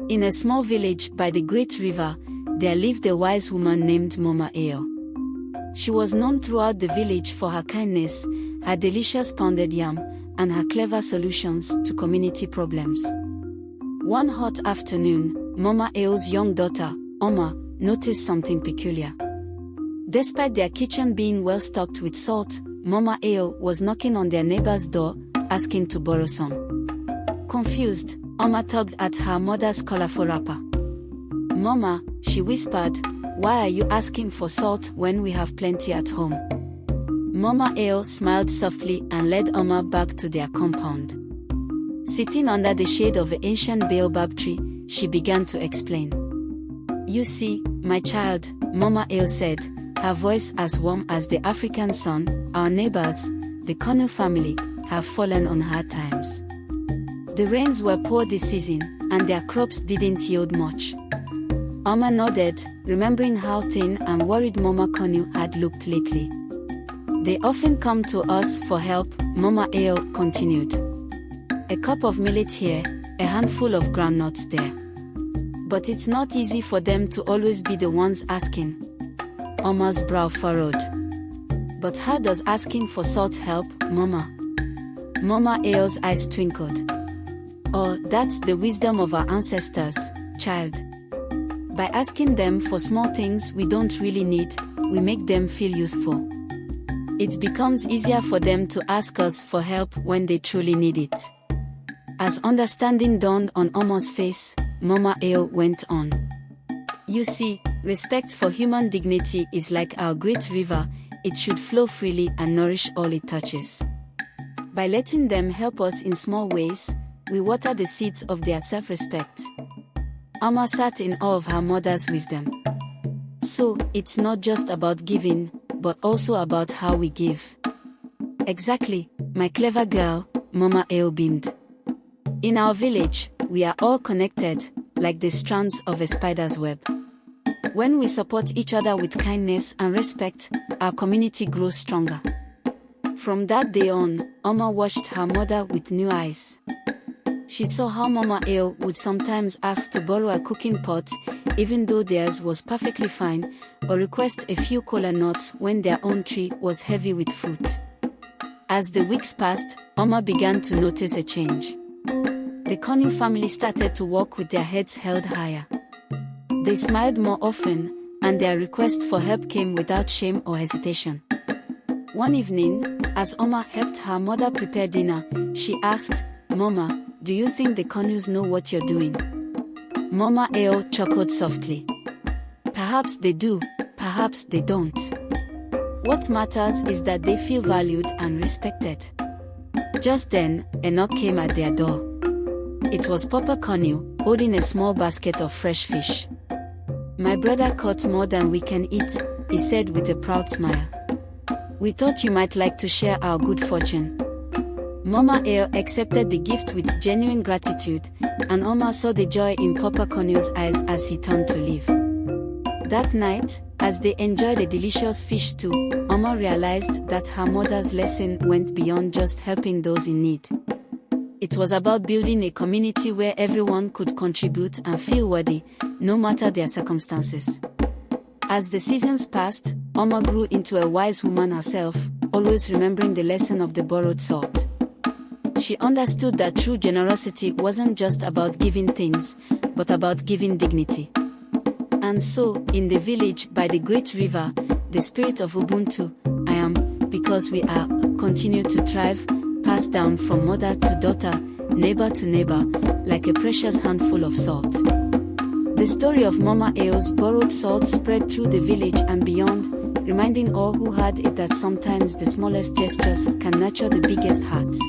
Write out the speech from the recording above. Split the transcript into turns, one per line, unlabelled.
In a small village by the great river, there lived a wise woman named Mama Ayo. She was known throughout the village for her kindness, her delicious pounded yam, and her clever solutions to community problems. One hot afternoon, Mama Ayo's young daughter, Oma, noticed something peculiar. Despite their kitchen being well stocked with salt, Mama Ayo was knocking on their neighbor's door, asking to borrow some. Confused, Oma tugged at her mother's colorful wrapper. "Mama," she whispered, "why are you asking for salt when we have plenty at home?" Mama Ayo smiled softly and led Oma back to their compound. Sitting under the shade of an ancient baobab tree, she began to explain. "You see, my child," Mama Ayo said, her voice as warm as the African sun, "our neighbors, the Kanu family, have fallen on hard times. The rains were poor this season, and their crops didn't yield much." Oma nodded, remembering how thin and worried Mama Kanu had looked lately. "They often come to us for help," Mama Ayo continued. "A cup of millet here, a handful of groundnuts there. But it's not easy for them to always be the ones asking." Oma's brow furrowed. "But how does asking for salt help, Mama?" Mama Ayo's eyes twinkled. "Oh, that's the wisdom of our ancestors, child. By asking them for small things we don't really need, we make them feel useful. It becomes easier for them to ask us for help when they truly need it." As understanding dawned on Oma's face, Mama Ayo went on. "You see, respect for human dignity is like our great river, it should flow freely and nourish all it touches. By letting them help us in small ways, we water the seeds of their self-respect." Oma sat in awe of her mother's wisdom. "So, it's not just about giving, but also about how we give." "Exactly, my clever girl," Mama Ayo beamed. "In our village, we are all connected, like the strands of a spider's web. When we support each other with kindness and respect, our community grows stronger." From that day on, Oma watched her mother with new eyes. She saw how Mama Ayo would sometimes ask to borrow a cooking pot, even though theirs was perfectly fine, or request a few kola nuts when their own tree was heavy with fruit. As the weeks passed, Oma began to notice a change. The Kanu family started to walk with their heads held higher. They smiled more often, and their request for help came without shame or hesitation. One evening, as Oma helped her mother prepare dinner, she asked, "Mama, do you think the Kanus know what you're doing?" Mama Ayo chuckled softly. "Perhaps they do, perhaps they don't. What matters is that they feel valued and respected." Just then, a knock came at their door. It was Papa Kanu, holding a small basket of fresh fish. "My brother caught more than we can eat," he said with a proud smile. "We thought you might like to share our good fortune." Mama Ayo accepted the gift with genuine gratitude, and Oma saw the joy in Papa Kanu's eyes as he turned to leave. That night, as they enjoyed a delicious fish stew, Oma realized that her mother's lesson went beyond just helping those in need. It was about building a community where everyone could contribute and feel worthy, no matter their circumstances. As the seasons passed, Oma grew into a wise woman herself, always remembering the lesson of the borrowed salt. She understood that true generosity wasn't just about giving things, but about giving dignity. And so, in the village by the great river, the spirit of Ubuntu, I am, because we are, continued to thrive, passed down from mother to daughter, neighbor to neighbor, like a precious handful of salt. The story of Mama Ayo's borrowed salt spread through the village and beyond, reminding all who heard it that sometimes the smallest gestures can nurture the biggest hearts.